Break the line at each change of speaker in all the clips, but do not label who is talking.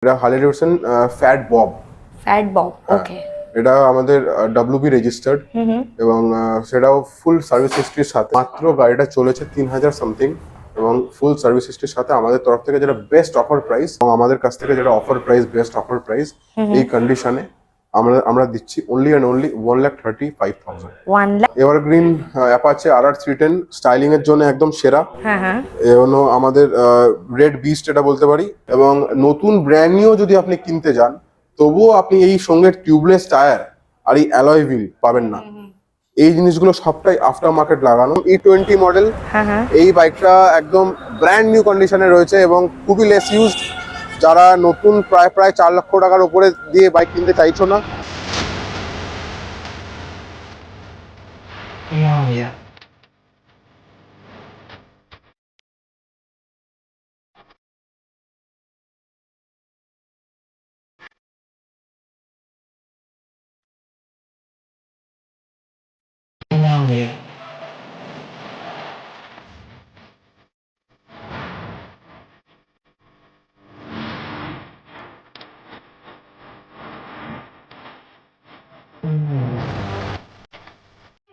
এটা Harley Davidson Fat Bob.
Okay.
এটা আমাদের ডব্লিউবি রেজিস্টার্ড এবং সেটাও ফুল সার্ভিস হিস্ট্রির সাথে। মাত্র গাড়িটা চলেছে 3000 সামথিং এবং ফুল সার্ভিস হিস্ট্রির সাথে আমাদের তরফ থেকে যেটা বেস্ট অফার প্রাইস এবং আমাদের কাছ থেকে যেটা offer price best offer price এই কন্ডিশনে আমরা দিচ্ছি only and only 1,35,000। Evergreen Apache RR 310 styling এর জন্য একদম সেরা। এবং আমাদের রেড বিস্ট এটা বলতে পারি। এবং নতুন ব্র্যান্ড নিউ যদি আপনি কিনতে যান তবুও আপনি এই সঙ্গে টিউবলেস টায়ার আর এই অ্যালয় হুইল পাবেন না। এই জিনিসগুলো সবটাই আফটার মার্কেট লাগানো। E20 মডেল এই বাইকটা একদম ব্র্যান্ড নিউ কন্ডিশনে রয়েছে এবং খুবই লেস ইউজড। যারা নতুন প্রায় 4 লক্ষ টাকার উপরে দিয়ে বাইক কিনতে চাইছো না,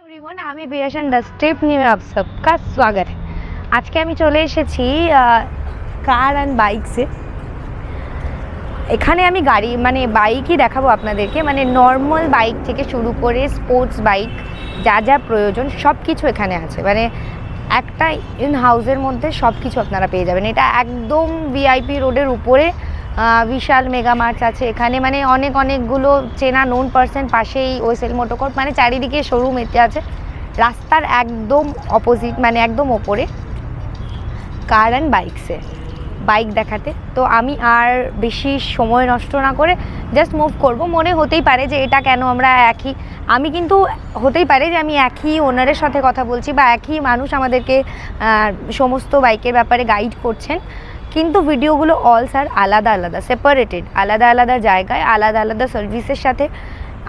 एवरीवन, আমি বিরাশন দ্য স্টেপ নিয়ে আপ সবকা স্বাগত। আজকে আমি চলে এসেছি কার অ্যান্ড বাইকসে। এখানে আমি গাড়ি মানে বাইকই দেখাবো আপনাদেরকে, মানে নর্মাল বাইক থেকে শুরু করে স্পোর্টস বাইক যা যা প্রয়োজন সব কিছু এখানে আছে। মানে একটা ইন হাউসের মধ্যে সব কিছু আপনারা পেয়ে যাবেন। এটা একদম ভিআইপি রোডের উপরে বিশাল মেগা মার্ট আছে এখানে, মানে অনেকগুলো চেনা নোন পার্সন পাশেই ওয়েসেল মোটোকর্প, মানে চারিদিকে শোরুম এতে আছে। রাস্তার একদম অপোজিট মানে একদম ওপরে কার অ্যান্ড বাইকসে বাইক দেখাতে। তো আমি আর বেশি সময় নষ্ট না করে জাস্ট মুভ করব। মনে হতেই পারে যে এটা কেন আমরা একই, আমি কিন্তু হতেই পারে যে আমি একই ওনারের সাথে কথা বলছি বা একই মানুষ আমাদেরকে সমস্ত বাইকের ব্যাপারে গাইড করছেন, কিন্তু ভিডিওগুলো অল স্যার আলাদা আলাদা সেপারেটেড, আলাদা আলাদা জায়গায় আলাদা আলাদা সার্ভিসের সাথে।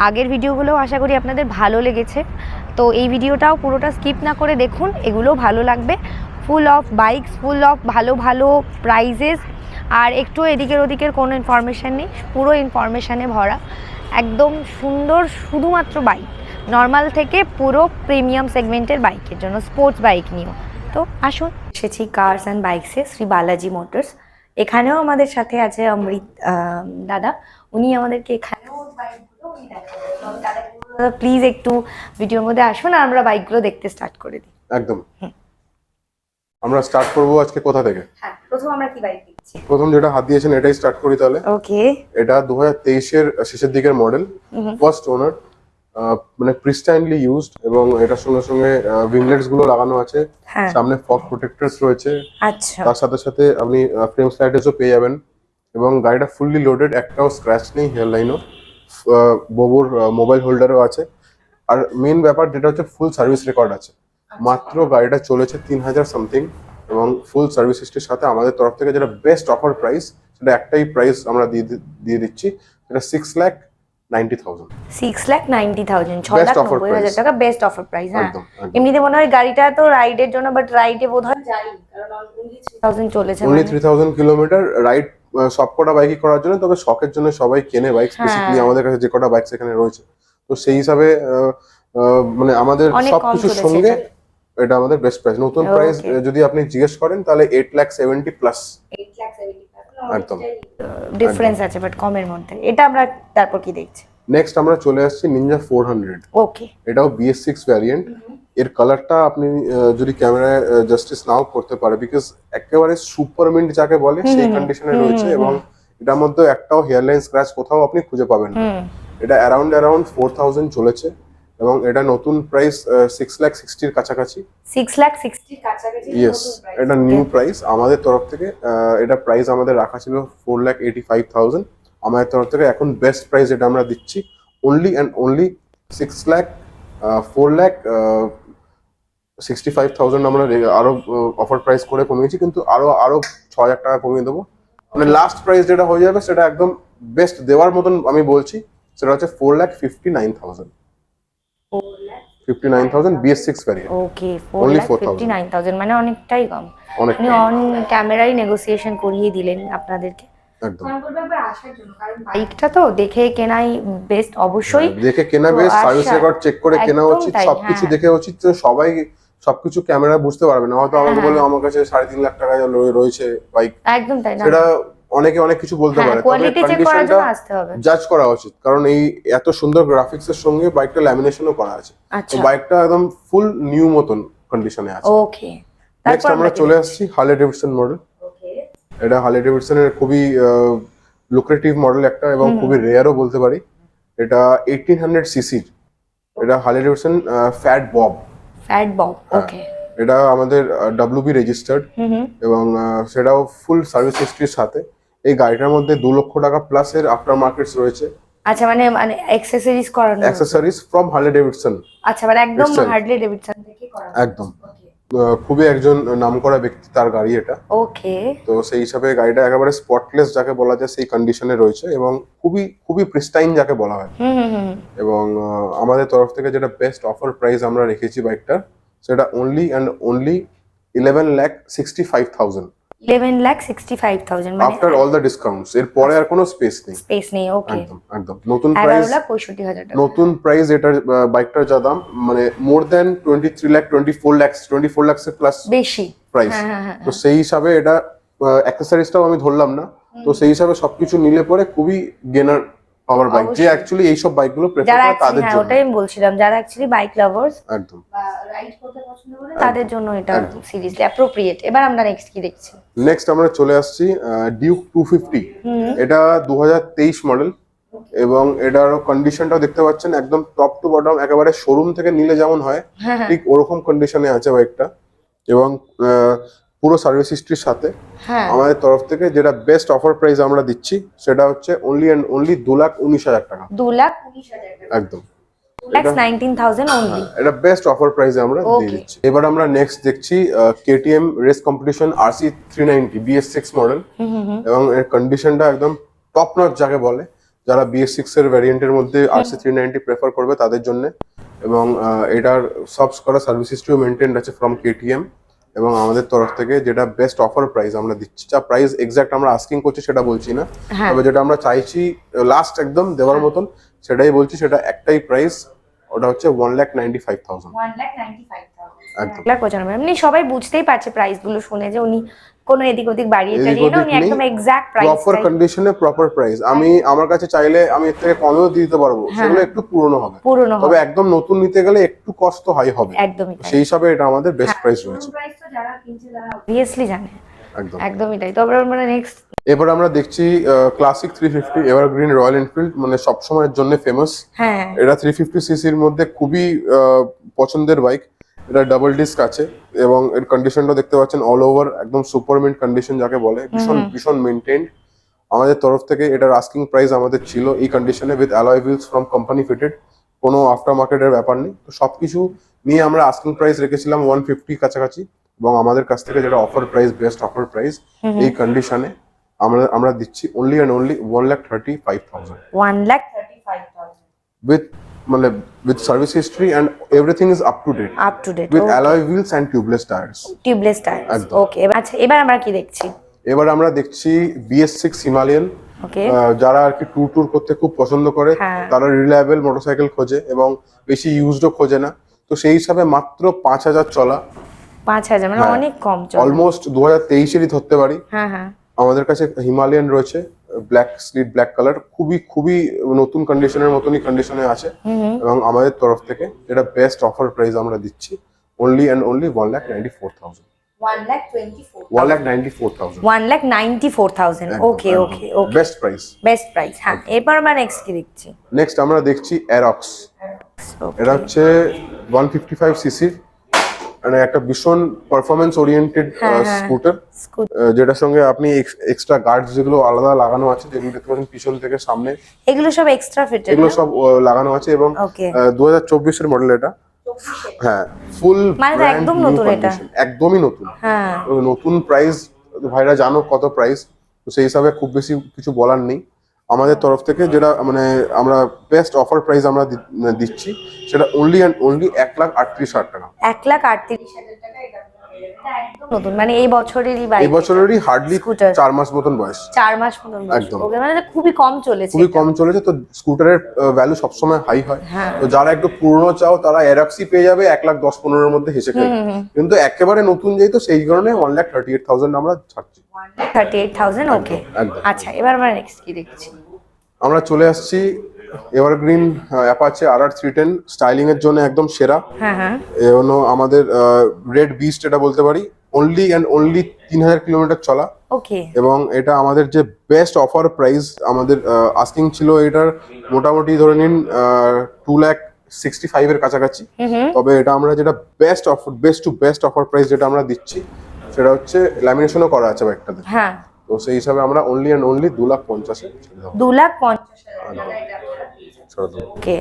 আগের ভিডিওগুলোও আশা করি আপনাদের ভালো লেগেছে, তো এই ভিডিওটাও পুরোটা স্কিপ না করে দেখুন, এগুলোও ভালো লাগবে। Full of bikes, full of ভালো ভালো প্রাইজেস, আর একটু এদিকের ওদিকের কোনো ইনফরমেশান নেই, পুরো ইনফরমেশানে ভরা। একদম সুন্দর, শুধুমাত্র বাইক নর্মাল থেকে পুরো প্রিমিয়াম সেগমেন্টের বাইকের জন্য, স্পোর্টস বাইক নিয়েও। তো আসুন, এসেছি কার্স অ্যান্ড বাইকসে, শ্রী বালাজি মোটরস। এখানেও আমাদের সাথে আছে অমৃত দাদা, উনি আমাদেরকে এখানেও বাইকগুলো উনি দেখাবেন। প্লিজ একটু ভিডিওর মধ্যে আসুন আর আমরা বাইকগুলো দেখতে স্টার্ট করে দিই।
একদম আমরা স্টার্ট করব আজকে কোথা থেকে?
হ্যাঁ, প্রথম আমরা কি বাইক দেখছি?
প্রথম যেটা হাত দিয়েছেন এটাই স্টার্ট করি তাহলে।
ওকে।
এটা 2023 এর শেষের দিকের মডেল, ফার্স্ট ওনার, মানে প্রিস্টাইনলি ইউজড এবং এটার সঙ্গে সঙ্গে উইংলেটস গুলো লাগানো আছে, সামনে ফগ প্রোটেক্টরস রয়েছে।
আচ্ছা।
তার সাথে সাথে আপনি ফ্রেম স্লাইডার্সও পেয়ে যাবেন এবং গাড়িটা ফুললি লোডেড, একটাও স্ক্র্যাচ নেই, হেয়ারলাইনও, বোবোর মোবাইল হোল্ডারও আছে। আর মেইন ব্যাপার যেটা হচ্ছে ফুল সার্ভিস রেকর্ড আছে। মাত্র গাড়িটা চলেছে 3000 সামথিং এবং ফুল সার্ভিস হিস্ট্রির সাথে আমাদের তরফ থেকে যেটা বেস্ট অফার প্রাইস, সেটা একটাই প্রাইস আমরা দিয়ে দিচ্ছি, সেটা 6,90,000।
6,90,000, 6,90,000 টাকা বেস্ট অফার প্রাইস। হ্যাঁ, এমনিতে মনে হয় গাড়িটা তো রাইডের জন্য, বাট রাইডে বোধহয় যাই, কারণ অলরেডি 3000 চলেছে,
only 3000 কিলোমিটার রাইড সবকটা বাইকই করার জন্য। তবে শখের জন্য সবাই কেনে বাইক, স্পেসিফিকলি আমাদের কাছে যে কটা বাইক এখানে রয়েছে, তো সেই হিসাবে মানে আমাদের সবকিছুর সঙ্গে এটা আমাদের বেস্ট প্রাইস। নতুন প্রাইস যদি আপনি জিজ্ঞেস করেন তাহলে 8,70,000 প্লাস। 8,70,000 একদম
ডিফারেন্স আছে, বাট কমের মধ্যে। এটা আমরা তারপর কি দেখছি?
নেক্সট আমরা চলে আসছি নিনজা 400।
ওকে,
এটাও BS6 ভ্যারিয়েন্ট। এর কালারটা আপনি যদি ক্যামেরায় জাস্টিস নাও করতে পারে, বিকজ একেবারে সুপার মিন্ট যাকে বলে সেই কন্ডিশনে রয়েছে এবং এটার মধ্যে একটাও হেয়ারলাইন স্ক্র্যাচ কোথাও আপনি খুঁজে পাবেন না। এটা অ্যারাউন্ড 4,000 চলেছে এবং এটা নতুন প্রাইস 6,60,000 কাছাকাছি।
6,60,000 কাছাকাছি।
ইয়েস, এটা নিউ প্রাইস আমাদের তরফ থেকে। এটা প্রাইস আমাদের রাখা ছিল 4,85,000। আমাদের তরফ থেকে এখন বেস্ট প্রাইস এটা আমরা দিচ্ছি অনলি অ্যান্ড অনলি 4,65,000। আমরা আরো অফার প্রাইস করে কমিয়েছি, কিন্তু আরো 6,000 টাকা কমিয়ে দেবো। মানে লাস্ট প্রাইস যেটা হয়ে যাবে সেটা একদম বেস্ট দেওয়ার মতন আমি বলছি, সেটা হচ্ছে 4,59,000। 59,000 BS6 ভ্যারিয়েন্ট।
ওকে, 4,59,000 মানে অনেকটাই কম। আপনি অন ক্যামেরায় নেগোসিয়েশন করিয়ে দিলেন আপনাদেরকে।
একদম।
আমি বলবো একবার আসার জন্য, কারণ বাইকটা তো দেখে কেনাই বেস্ট অবশ্যই।
দেখে কেনা
তো
বেশ, সার্ভিস
আশা-
রেকর্ড চেক করে কেনা
একদম
উচিত,
তাই,
সবকিছু
হ্যাঁ।
দেখে উচিত। তো সবাই সবকিছু ক্যামেরা বুঝতে পারবে না, হয়তো আমাকে বলে আমার কাছে 3.5 লাখ টাকা রয়েছে বাইক,
একদম তাই না।
সেটা অনেকে অনেক কিছু বলতে
হ্যাঁ,
পারে, তবে
কোয়ালিটি চেক করার
কন্ডিশনটা
জন্য আসতে হবে।
জাজ করা উচিত, কারণ এই এত সুন্দর গ্রাফিক্স এর সঙ্গে বাইকটা ল্যামিনেশনও করা আছে। তো
আচ্ছা,
বাইকটা একদম ফুল নিউ মতন কন্ডিশনে আছে।
ওকে।
নেক্সট আমরা চলে আসছি হার্লে ডেভিডসন মডেল।
ওকে।
এটা হার্লে ডেভিডসনের খুবই লুক্রেটিভ মডেল একটা, এবং খুবই রেয়ারও বলতে পারি। এটা 1800 সিসির, এটা Harley Davidson Fat Bob.
Fat Bob, okay.
এটা আমাদের ডাব্লিউবি রেজিস্টার্ড, এবং সেটাও ফুল সার্ভিস হিস্ট্রির সাথে। এই গাড়িটার মধ্যে 2 লক্ষ টাকা প্লাস এর আফটার মার্কেটস রয়েছে।
আচ্ছা, মানে মানে অ্যাকসেসরিজ করানো।
Accessories from Harley Davidson.
আচ্ছা, মানে একদম
Itself.
হার্লে ডেভিডসন থেকে করানো।
একদম। খুবই একজন নামকরা ব্যক্তি তার গাড়ি এটা।
ওকে।
তো সেই হিসাবে গাড়িটা একেবারে স্পটলেস যাকে বলা যায় সেই কন্ডিশনে রয়েছে, এবং খুবই খুবই প্রিস্টাইন যাকে বলা হয়। এবং আমাদের তরফ থেকে যেটা বেস্ট অফার প্রাইস আমরা রেখেছি বাইকটার, সেটা অনলি অ্যান্ড অনলি 11,65,000
11,65,000 মানে
আফটার অল দ্য ডিসকাউন্টস। এর পরে আর কোনো স্পেস নেই।
স্পেস নেই, ওকে।
একদম একদম নতুন প্রাইস।
11,65,000 টাকা।
নতুন প্রাইস এটার, বাইকটার যা দাম, মানে মোর দ্যান 23 লাখ, 24 লাখ এর প্লাস
বেশি
প্রাইস।
হ্যাঁ।
তো সেই হিসাবে এটা অ্যাক্সেসরিজটাও আমি ধরলাম না, তো সেই হিসাবে সবকিছু নিলে পরে খুবই গেনার পাওয়ার বাইক, যে অ্যাকচুয়ালি এইসব বাইকগুলো প্রেফার
যারা
করে তাদের
হ্যাঁ,
জন্য।
ওটাই আমি বলছিলাম, যারা অ্যাকচুয়ালি বাইক লাভার্স
একদম
বা রাইড করতে পছন্দ করে তাদের জন্য এটা সিরিজলি অ্যাপ্রোপ্রিয়েট। এবার আমরা নেক্সট কি দেখছি?
নেক্সট আমরা চলে আসছি ডিউক 250। এটা 2023 মডেল, এবং এটার কন্ডিশনটাও দেখতে পাচ্ছেন একদম টপ টু বটম, একেবারে শোরুম থেকে নিলে যেমন হয় ঠিক ওরকম কন্ডিশনে আছে বাইকটা, এবং পুরো সার্ভিস হিস্ট্রির সাথে। আমাদের তরফ থেকে যেটা বেস্ট অফার প্রাইস আমরা দিচ্ছি, সেটা হচ্ছে অনলি অ্যান্ড অনলি 2,19,000 টাকা।
2,19,000 টাকা,
একদম
2,19,000 অনলি।
এটা বেস্ট অফার প্রাইসে আমরা দিয়ে দিচ্ছি। এবার আমরা নেক্সট দেখছি KTM race competition RC 390 BS6 model, এবং এর কন্ডিশনটা একদম টপ নচ যাকে বলে, যারা BS6 এর ভ্যারিয়েন্টের মধ্যে RC 390 প্রেফার করবে তাদের জন্য। এবং এটার সব করা সার্ভিস হিস্ট্রিও মেনটেন্ড আছে ফ্রম কেটিএম, এবং আমাদের তরফ থেকে যেটা বেস্ট অফার প্রাইস আমরা দিচ্ছি। যা প্রাইস এক্সাক্ট আমরা আস্কিং করছি সেটা বলছি না, তবে যেটা আমরা চাইছি লাস্ট একদম দেওয়ার মতন সেটাই বলছি। সেটা একটাই প্রাইস, ওটা হচ্ছে 1,95,000।
1,95,000 1,95,000। এমনি সবাই বুঝতেই পারছে প্রাইস গুলো শুনে যে উনি কোনো এদিক ওদিক বাড়িয়ে চালিয়ে না, উনি একদম এক্সাক্ট প্রাইস,
প্রপার কন্ডিশনে প্রপার প্রাইস। আমি আমার কাছে চাইলে আমি এর থেকে কমেও দিয়ে দিতে পারবো, সেগুলো একটু পুরনো হবে, তবে একদম নতুন নিতে গেলে একটু কষ্ট হয় হবে।
একদমই
সেই হিসাবে এটা আমাদের বেস্ট প্রাইস রয়েছে।
প্রাইস তো যারা কিনছে তারা অবভিয়াসলি জানে।
একদম
একদমই তাই। তো আমরা নেক্সট
এবার আমরা দেখছি ক্লাসিক 350 এভারগ্রিন রয়্যাল এনফিল্ড, মানে সবসময়ের জন্য ফেমাস। এটা 350 সিসির মধ্যে খুবই পছন্দের বাইক। এটা ডাবল ডিস্ক আছে, এবং এর কন্ডিশনটা দেখতে পাচ্ছেন অল ওভার একদম সুপারমেন্ট কন্ডিশন যাকে বলে, ভীষণ ভীষণ মেনটেন্ড। আমাদের তরফ থেকে এটার আস্কিং প্রাইস আমাদের ছিল এই কন্ডিশনে with alloy wheels from company fitted, কোনো আফটার মার্কেটের ব্যাপার নেই। তো সবকিছু নিয়ে আমরা আস্কিং প্রাইস রেখেছিলাম 150 কাছাকাছি, এবং আমাদের কাছ থেকে যেটা offer price, best offer price এই কন্ডিশনে আমরা দিচ্ছি অনলি অ্যান্ড অনলি 1,35,000 with মানে with service history and everything is up to date with alloy wheels and tubeless tires.
ওকে। আচ্ছা, এবার আমরা কি দেখছি?
এবার আমরা দেখছি BS6 হিমালয়ান। যারা আর কি ট্যুর করতে খুব পছন্দ করে, তারা রিলায়েবল মোটরসাইকেল খোঁজে এবং বেশি ইউজডও খোঁজে না, তো সেই হিসাবে মাত্র 5,000 চলা।
5,000 মানে অনেক কম চলা,
অলমোস্ট 2023-এরই ধরতে পারি। আমাদের কাছে হিমালয়ান রয়েছে ব্ল্যাক স্লিট ব্ল্যাক কালার, খুবই খুবই নতুন কন্ডিশনের মতনই কন্ডিশনে আছে, এবং আমাদের তরফ থেকে এটা বেস্ট অফার প্রাইস আমরা দিচ্ছি only and only 1,94,000।
1,94,000 okay.
Best price.
হ্যাঁ, এরপর আমরা নেক্সট কি দেখছি?
নেক্সট আমরা দেখছি অ্যারক্স। এটা হচ্ছে 155 সিসির, মানে একটা ভীষণ পারফরমেন্স ওরিয়েন্টেড স্কুটার, যেটার সঙ্গে আপনি এক্সট্রা গার্ডস যেগুলো আলাদা লাগানো আছে, যেগুলো দেখতে পাচ্ছেন পিছন থেকে সামনে,
এগুলো সব এক্সট্রা ফিটেড,
এগুলো সব লাগানো আছে, এবং 2024 এর মডেল এটা। হ্যাঁ, ফুল
মানে একদম নতুন, এটা
একদমই নতুন। নতুন প্রাইস ভাইরা জানো কত প্রাইস, তো সেই হিসাবে খুব বেশি কিছু বলার নেই। আমাদের তরফ থেকে যেটা মানে আমরা বেস্ট অফার প্রাইস আমরা দিচ্ছি, সেটা অনলি অ্যান্ড অনলি 1,38,000 টাকা।
1,38,000 টাকা এটা নতুন মানে এই বছরেরই
এই
বাইক,
বছরেরই হার্ডলি
Scooter।
4 মাস মতন বয়স,
4 মাস মতন বয়স।
একদম।
ওকে, মানে খুবই কম চলেছে,
খুবই
এটা।
কম চলেছে। তো স্কুটারের ভ্যালু সবসময় হাই হয়।
হ্যাঁ।
তো যারা একটু পুরনো চাও তারা এরক্সি পেয়ে যাবে 1,10,15,000 মধ্যে হেসে খেলে। কিন্তু একেবারে নতুন যেহেতু সেই কারণে 1,38,000 আমরা ছাড়ছি।
38,000, ওকে।
একদম।
আচ্ছা, এবার আমরা নেক্সট কি দেখছি?
আমরা চলে আসছি এভারগ্রিন অ্যাপাচে RR 310, স্টাইলিং এর জন্য একদম সেরা।
হ্যাঁ হ্যাঁ।
এ হলো আমাদের রেড বিস্ট, এটা বলতে পারি। অনলি অ্যান্ড অনলি 3000 কিলোমিটার চলা,
ওকে।
এবং এটা আমাদের যে বেস্ট অফার প্রাইস, আমাদের আস্কিং ছিল এটার মোটামুটি ধরে নিন 2,65,000 এর কাছাকাছি। তবে এটা আমরা যেটা best to best offer price যেটা আমরা দিচ্ছি, সেটা হচ্ছে ল্যামিনেশনও করা আছে বাইকটাতে।
হ্যাঁ।
তো সেই হিসাবে আমরা অনলি অ্যান্ড অনলি 2,50,000
2,50,000, ওকে।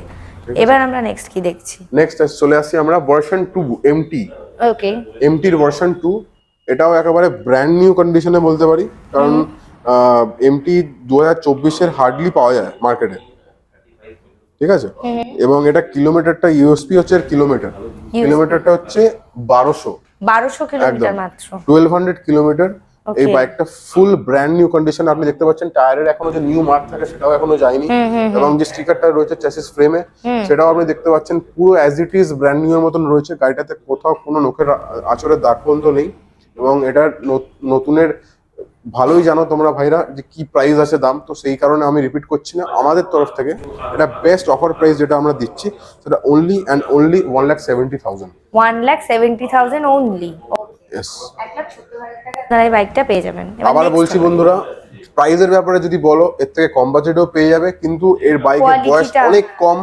এবার আমরা নেক্সট কি দেখছি?
নেক্সট চলে আসছি আমরা ভার্সন 2 এমটি।
ওকে।
এমটির ভার্সন 2, এটাও একেবারে ব্র্যান্ড নিউ কন্ডিশনে বলতে পারি, কারণ এমটি 2024-এর হার্ডলি পাওয়া যায় মার্কেটে, ঠিক আছে। এবং এটা কিলোমিটারটা ইউএসপি হচ্ছে এর কিলোমিটারটা হচ্ছে 1200
কিলোমিটার মাত্র।
1200 কিলোমিটার। এই
Okay.
বাইকটা ফুল ব্র্যান্ড নিউ কন্ডিশন, আপনি দেখতে পাচ্ছেন টায়ারের এখনো যে নিউ মার্ক থাকে সেটাও এখনো যায়নি, এবং যে স্টিকারটা রয়েছে চ্যাসিস ফ্রেমে সেটাও আপনি দেখতে পাচ্ছেন পুরো as it is brand new এর মতন রয়েছে। গাড়িটাতে কোথাও কোনো নখের আঁচড়ের দাগ পর্যন্ত নেই, এবং এটার নতুনের ভালোই জানো তোমরা ভাইরা যে কি প্রাইস আছে, দাম। তো সেই কারণে আমি রিপিট করছি না, আমাদের তরফ থেকে এটা বেস্ট অফার প্রাইস যেটা আমরা দিচ্ছি সেটা only and only 1,70,000।
1,70,000 only.
Yes.
আপনারা এই বাইকটা পেয়ে যাবেন।
আবার বলছি বন্ধুরা, প্রাইসের ব্যাপারে যদি বলো এর থেকে কম বাজেটেও পেয়ে যাবে, কিন্তু এর বাইকের বয়স অনেক কম,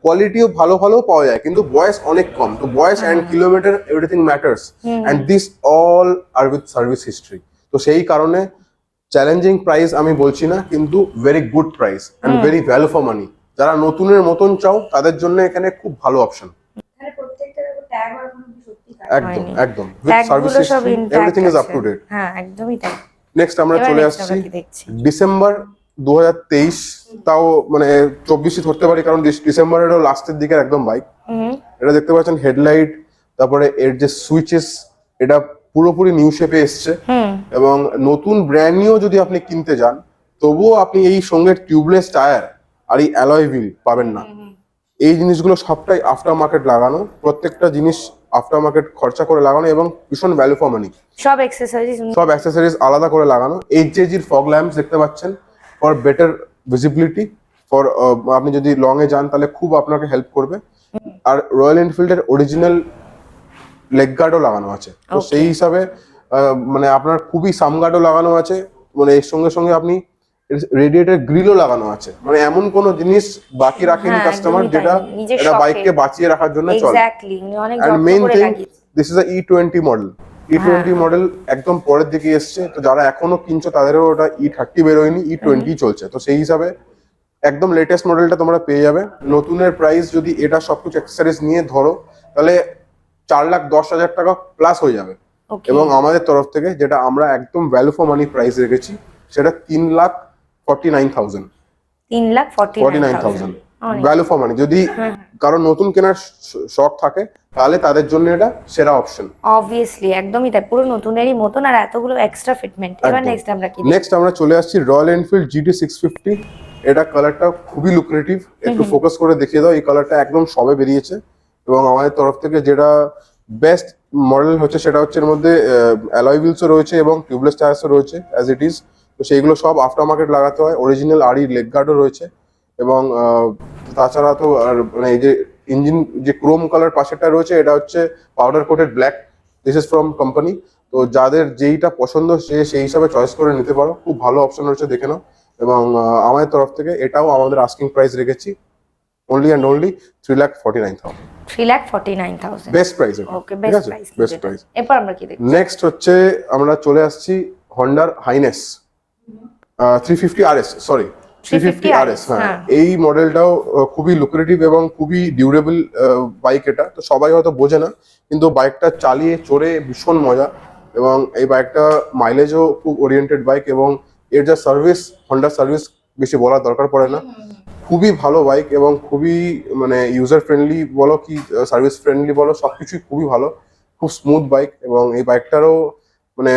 কোয়ালিটিও ভালো ভালো পাওয়া যায়, কিন্তু বয়স অনেক কম। তো বয়স and kilometre everything matters, and this all are with service history. তো সেই কারণে চ্যালেঞ্জিং প্রাইস আমি বলছি না, কিন্তু very good price and very value for money. যারা নতুনের মতন চাও তাদের জন্য এখানে খুব ভালো অপশন। একদম একদম with service history, everything is up to date.
হ্যাঁ, একদমই তাই।
নেক্সট আমরা
এবার
চলে
next
আসছি
আমরা কি দেখছি?
ডিসেম্বর 2023, তাও মানে 24ই ধরতে পারি, কারণ ডিসেম্বরেরও লাস্টের দিকের একদম বাইক। এটা দেখতে পাচ্ছেন হেডলাইট, তারপরে এর যে সুইচেস, এটা পুরোপুরি নিউ শেপে এসছে, এবং নতুন ব্র্যান্ড নিউ যদি আপনি কিনতে যান তবুও আপনি এই সঙ্গে টিউবলেস টায়ার আর এই অ্যালয় হুইল পাবেন না। এই জিনিসগুলো সবটাই আফটার মার্কেট লাগানো, প্রত্যেকটা জিনিস আফটার মার্কেট খরচা করে লাগানো, এবং ভীষণ ভ্যালু ফর মানি।
সব অ্যাক্সেসরিজ আলাদা করে লাগানো। এইচজেজির ফগ ল্যাম্পস দেখতে পাচ্ছেন ফর বেটার ভিজিবিলিটি, ফর আপনি যদি লং এ যান তাহলে খুব আপনাকে হেল্প করবে। আর রয়্যাল এনফিল্ডের অরিজিনাল লেগ গার্ডও লাগানো আছে, তো সেই হিসাবে মানে আপনার খুবই সাম গার্ডও লাগানো আছে, মানে এর সঙ্গে সঙ্গে আপনি রেডিয়েটর গ্রিলও লাগানো আছে। মানে এমন কোনো জিনিস বাকি রাখেনি কাস্টমার যেটা এটা বাইককে বাঁচিয়ে রাখার জন্য চলে। And main thing, this is a E20 model. E20 model একদম পরের দিকে এসছে, তো যারা এখনো কিনছো তাদেরও ওটা E30 বেরোয়নি, E20 চলছে। তো সেই হিসাবে একদম লেটেস্ট মডেলটা তোমরা পেয়ে যাবে। নতুনের প্রাইস যদি এটা সবকিছু অ্যাক্সেসরিজ নিয়ে ধরো তাহলে 4,10,000 টাকা প্লাস হয়ে যাবে। এবং আমাদের তরফ থেকে যেটা আমরা একদম ভ্যালু ফর মানি প্রাইস রেখেছি সেটা 3,49,000। 3,49,000
ভ্যালু ফর মানি। যদি কারো নতুন কেনার শখ থাকে তাহলে তাদের জন্য এটা সেরা অপশন।
অবভিয়াসলি, একদমই তাই, পুরো নতুনেরই মতন, আর এতগুলো এক্সট্রা ফিটমেন্ট। এবার নেক্সট আমরা কি?
নেক্সট আমরা চলে আসছি রয়্যাল এনফিল্ড GT 650। এটা কালারটা খুবই লুক্রেটিভ, একটু ফোকাস করে দেখিয়ে দাও। এই কালারটা একদম সবে বেরিয়েছে, এবং আমাদের তরফ থেকে যেটা বেস্ট মডেল হচ্ছে সেটা হচ্ছে এর মধ্যে অ্যালয় হুইলসও রয়েছে এবং টিউবলেস টায়ার্সও রয়েছে অ্যাজ ইট ইজ। তো সেইগুলো সব আফটার মার্কেট লাগাতে হয়। অরিজিনাল আরই লেগ গার্ডও রয়েছে, এবং তাছাড়া তো আর মানে এই যে ইঞ্জিন যে ক্রোম কালার পাশেটা রয়েছে এটা হচ্ছে powder coated black, this is from company. তো যাদের যেইটা পছন্দ সে সেই হিসাবে চয়েস করে নিতে পারো, খুব ভালো অপশন রয়েছে, দেখে নাও। এবং আমাদের তরফ থেকে এটাও আমাদের আস্কিং প্রাইস রেখেছি only and only 3,49,000।
3,49,000
best price.
Okay, best price,
best price.
এরপর আমরা কি দেখব?
নেক্সট হচ্ছে আমরা চলে আসছি হন্ডার হাইনেস 350 RS, সরি 350 RS। হ্যাঁ, এই মডেলটাও খুবই লুক্রেটিভ এবং খুবই ডিউরেবল বাইক। এটা তো সবাই হয়তো বোঝে না, কিন্তু বাইকটা চালিয়ে চড়ে ভীষণ মজা, এবং এই বাইকটা মাইলেজও খুব ওরিয়েন্টেড বাইক, এবং এর যা সার্ভিস, হন্ডার সার্ভিস বেশি বলার দরকার পড়ে না। খুবই ভালো বাইক, এবং খুবই মানে ইউজার ফ্রেন্ডলি বলো কি সার্ভিস ফ্রেন্ডলি বলো, সবকিছুই খুবই ভালো, খুব স্মুথ বাইক, এবং এই বাইকটারও মানে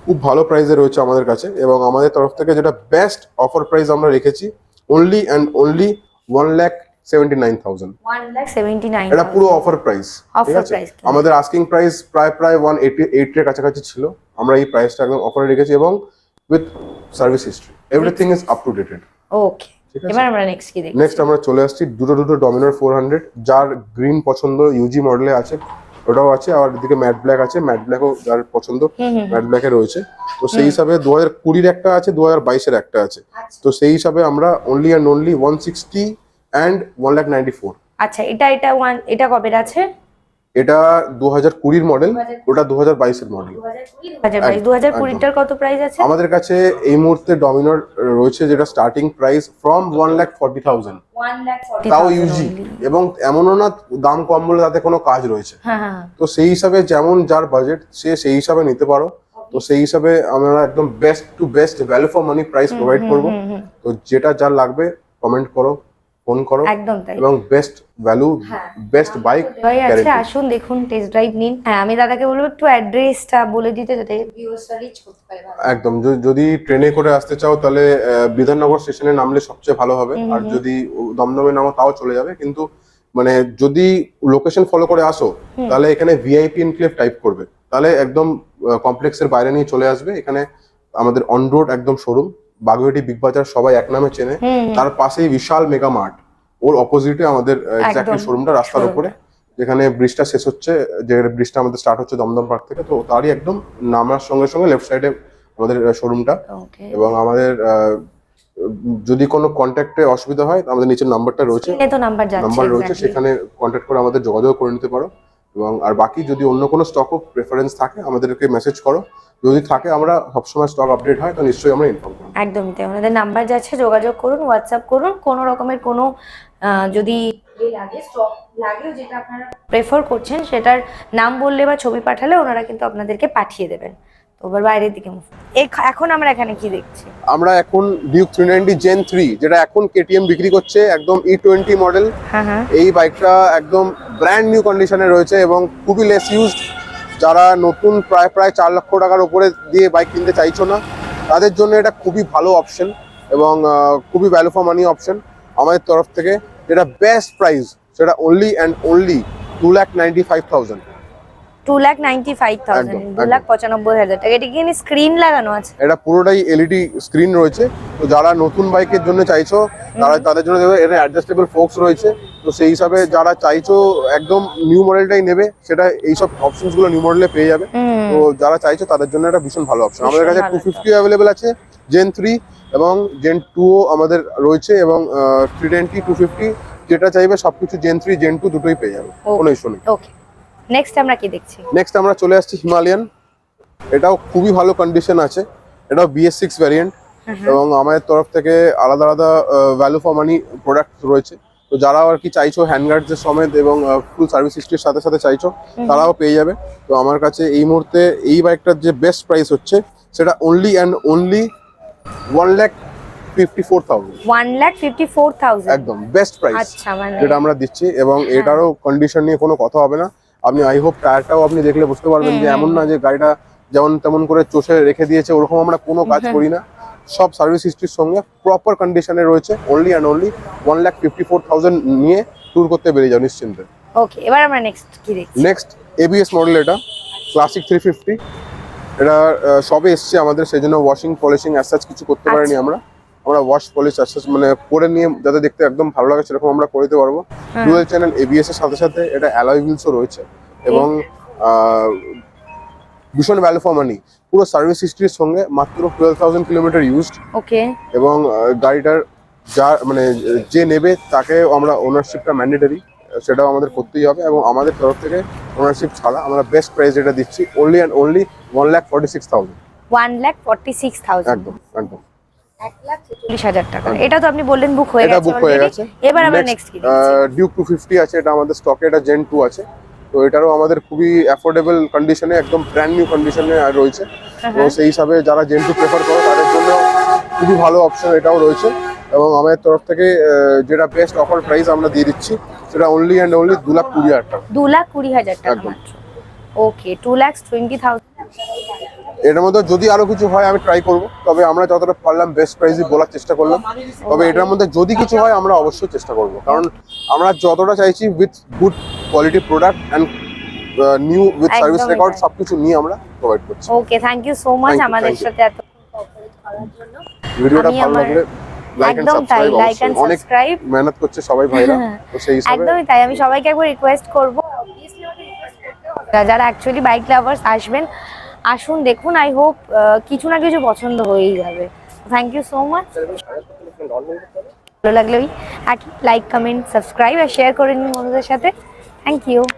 খুব ভালো প্রাইসে রয়েছে আমাদের কাছে। এবং আমাদের তরফ থেকে যেটা বেস্ট অফার প্রাইস আমরা রেখেছি, অনলি অ্যান্ড অনলি 1,79,000।
1,79,000
এটা পুরো অফার প্রাইস, ঠিক আছে। আমাদের আস্কিং প্রাইস প্রায় 188 এর কাছাকাছি ছিল, আমরা এই প্রাইসটা একদম অফারে রেখেছি, এবং with service history everything is up to dated.
Okay, এবার আমরা নেক্সট কি দেখি?
নেক্সট আমরা চলে আসছি দুটো ডমিনার 400, যার গ্রিন পছন্দ ইউজি মডেলে আছে ওটাও আছে, আর এদিকে ম্যাট ব্ল্যাক আছে, ম্যাট ব্ল্যাকও যার পছন্দ ম্যাট ব্ল্যাকে রয়েছে। তো সেই হিসাবে 2020 একটা আছে, 2022 একটা আছে। তো সেই হিসাবে আমরা অনলি অ্যান্ড অনলি 160 and 1,94,000।
আচ্ছা, এটা কবের আছে?
এটা 2020 মডেল, ওটা 2022 মডেল।
2020টার কত প্রাইস আছে
আমাদের কাছে এই মুহূর্তে ডমিনার রয়েছে, যেটা স্টার্টিং প্রাইস ফ্রম 1,40,000, তাও ইউজি, এবং এমনও না দাম কম বলে তাতে কোনো কাজ রয়েছে। তো সেই হিসাবে যেমন যার বাজেট সে সেই হিসাবে নিতে পারো। তো সেই হিসাবে আমরা একদম best to best value for money price provide করব। তো যেটা যার লাগবে কমেন্ট করো, ফোন করো,
একদম তাই,
এবং বেস্ট ভ্যালু বেস্ট বাইক
আছে। আসুন দেখুন, টেস্ট ড্রাইভ নিন। হ্যাঁ, আমি দাদাকে বলবো একটু অ্যাড্রেসটা বলে দিতে, যাতে ভিউয়ার্সরা রিচ করতে পারে।
একদম, যদি ট্রেনে করে আসতে চাও তাহলে বিধাননগর স্টেশনে নামলে সবচেয়ে ভালো হবে, আর যদি দমদমে নামো তাও চলে যাবে। কিন্তু মানে যদি লোকেশন ফলো করে আসো তাহলে এখানে ভিআইপি এনক্লেভ টাইপ করবে, তাহলে একদম কমপ্লেক্সের বাইরে নিয়ে চলে আসবে। এখানে আমাদের অন রোড একদম শোরুম, বাগুইয়াটি বিগ বাজার সবাই এক নামে চেনে, তার পাশেই বিশাল মেগা মার্ট, ওর অপোজিটে আমাদের এক্স্যাক্টলি শোরুমটা, রাস্তার উপরে, যেখানে ব্রিজটা শেষ হচ্ছে, যে ব্রিজটা আমাদের স্টার্ট হচ্ছে দমদম পার্ক থেকে। তো তারই একদম নামার সঙ্গে সঙ্গে লেফট সাইডে আমাদের শোরুমটা। এবং আমাদের যদি কোনো কন্ট্যাক্টে অসুবিধা হয়, আমাদের নিচের নাম্বারটা রয়েছে, নাম্বার রয়েছে, সেখানে কন্ট্যাক্ট করে আমাদের যোগাযোগ করে নিতে পারো। এবং আর বাকি যদি অন্য কোনো স্টকও প্রেফারেন্স থাকে আমাদেরকে মেসেজ করো, যদি থাকে আমরা সবসময় স্টক আপডেট হয় তো নিশ্চয়ই আমরা ইনফর্ম করব।
একদমই তাই, আমাদের নাম্বার যাচ্ছে, যোগাযোগ করুন, হোয়াটসঅ্যাপ করুন। কোনো রকমের কোনো যদি স্টক লাগেও যেটা আপনারা প্রেফার করছেন, সেটার নাম বললে বা ছবি পাঠালে ওনারা কিন্তু আপনাদেরকে পাঠিয়ে দেবেন। তো এবার বাইরের দিকে এখন আমরা এখানে কি দেখছি?
আমরা এখন ডিউক 390 জেন 3, যেটা এখন কেটিএম বিক্রি করছে, একদম E20 মডেল। এই বাইকটা একদম ব্র্যান্ড নিউ কন্ডিশনে রয়েছে এবং খুবই লেস ইউজড। যারা নতুন প্রায় 4 লক্ষ টাকার উপরে দিয়ে বাইক কিনতে চাইছো না, তাদের জন্য এটা খুবই ভালো অপশন এবং খুবই ভ্যালু ফর মানি অপশন আমাদের তরফ থেকে। যেটা বেস্ট প্রাইস, সেটা অনলি অ্যান্ড অনলি 2,95,000।
2,95,000, 2,95,000 টাকা। এটা কি স্ক্রিন লাগানো আছে?
এটা পুরোটাই এলইডি স্ক্রিন রয়েছে। তো যারা নতুন বাইকের জন্য চাইছো তাদের জন্য এটা অ্যাডজাস্টেবল ফোকস রয়েছে। তো সেই হিসাবে যারা চাইছো একদম নিউ মডেলটাই নেবে, সেটা এইসব অপশনস গুলো নিউ মডেলে পেয়ে যাবে। তো যারা চাইছো তাদের জন্য এটা ভীষণ ভালো অপশন। আমাদের কাছে 250 অ্যাভেলেবেল আছে, জেন 3 এবং জেন 2ও আমাদের রয়েছে, এবং 320 250 যেটা চাইবে সবকিছু জেন 3 জেন 2 দুটোই পেয়ে যাবে, কোনো ইস্যু নেই।
ওকে, নেক্সট আমরা কি দেখছি?
নেক্সট আমরা চলে আসছি হিমালয়ান। এটাও খুবই ভালো কন্ডিশন আছে, এটাও BS6 ভ্যারিয়েন্ট, এবং আমাদের তরফ থেকে আলাদা আলাদা ভ্যালু ফর মানি প্রোডাক্ট রয়েছে। তো যারা আর কি চাইছো হ্যান্ডগার্ডসের সমেত এবং ফুল সার্ভিস হিস্ট্রির সাথে সাথে চাইছো, তারাও পেয়ে যাবে। তো আমার কাছে এই মুহূর্তে এই বাইকটার যে বেস্ট প্রাইস হচ্ছে, সেটা অনলি অ্যান্ড অনলি 1,54,000।
1,54,000
একদম বেস্ট প্রাইস
আচ্ছা,
যেটা আমরা দিচ্ছি। এবং এটারও কন্ডিশন নিয়ে কোনো কথা হবে না। আপনি আই হোপ টায়ারটাও আপনি দেখলে বুঝতে পারবেন যে এমন না যে গাড়িটা যেমন তেমন করে চষে রেখে দিয়েছে, ওরকম আমরা কোনো কাজ করি না। সব সার্ভিস হিস্ট্রির সঙ্গে প্রপার কন্ডিশনে রয়েছে। অনলি অ্যান্ড অনলি 1,54,000 নিয়ে ট্যুর করতে বেরিয়ে যাও নিশ্চিন্তে।
ওকে, এবার আমরা নেক্সট কি দেখছি?
নেক্সট ABS মডেল, এটা ক্লাসিক 350। এটা সবে এসছে আমাদের, সেই জন্য ওয়াশিং পলিশিং অ্যাজ কিছু করতে পারিনি আমরা ওয়াশ পলিশ মানে করে নিয়ে যাতে দেখতে একদম ভালো লাগে সেরকম আমরা করে দিতে পারবো। ডুয়াল চ্যানেল ABS এর সাথে সাথে এটা অ্যালয় হুইলসও রয়েছে, এবং ভীষণ ভ্যালু ফর মানি। পুরো সার্ভিস হিস্ট্রির সঙ্গে মাত্র 12,000 কিলোমিটার ইউজড।
ওকে,
এবং গাড়িটার মানে যে নেবে তাকে আমরা ওনারশিপটা ম্যান্ডেটরি, সেটাও আমাদের করতেই হবে। এবং আমাদের তরফ থেকে ওনারশিপ ছাড়া আমরা বেস্ট প্রাইস যেটা দিচ্ছি, অনলি অ্যান্ড অনলি 1,46,000।
1,46,000,
একদম একদম
1,46,000 টাকা। এটা তো আপনি বললেন বুক হয়ে গেছে। এবার আমরা নেক্সট কি দেখছি?
ডিউক 250 আছে, এটা আমাদের স্টকে, এটা জেন 2 আছে। তো এটারও আমাদের খুবই অ্যাফোর্ডেবল কন্ডিশনে, একদম ব্র্যান্ড নিউ কন্ডিশনে রয়েছে। তো সেই হিসাবে যারা জেন 2 প্রেফার করে তাদের জন্য খুবই ভালো অপশন এটাও রয়েছে। এবং আমাদের তরফ থেকে যেটা বেস্ট অফার প্রাইস আমরা দিয়ে দিচ্ছি, সেটা অনলি অ্যান্ড অনলি 2,20,000 টাকা।
2,20,000 টাকা মাত্র। ওকে 2,20,000।
এটার মধ্যে যদি আরো কিছু হয় আমি ট্রাই করব, তবে আমরা যতটা পারলাম বেস্ট প্রাইসই বলার চেষ্টা করলাম। তবে এটার মধ্যে যদি কিছু হয় আমরা অবশ্যই চেষ্টা করব, কারণ আমরা যতটা চাইছি with good quality product and new with service
একদমই
রেকর্ড
তাই।
সবকিছু নিয়ে আমরা প্রোভাইড করছি।
Okay, thank you so much
Thank you,
আমাদের
thank you.
সাথে এত কোঅপারেট করার জন্য।
ভিডিওটা
আমি
ভালো
আমার-
লাগলে লাইক এন্ড
একদম তাই,
সাবস্ক্রাইব,
লাইক এন্ড
অনেক
সাবস্ক্রাইব।
মেহনত করছে সবাই ভাইরা, তো সেই হিসাবে
একদমই তাই, আমি সবাইকে একবার রিকোয়েস্ট করব, যারা অ্যাকচুয়ালি বাইক লাভার্স আসবেন, আসুন দেখুন, আই হোপ কিছু না কিছু পছন্দ হয়েই যাবে। Thank you so much. ভালো লাগলে ওই একই লাইক, কমেন্ট, সাবস্ক্রাইব আর শেয়ার করে নিন বন্ধুদের সাথে। Thank you.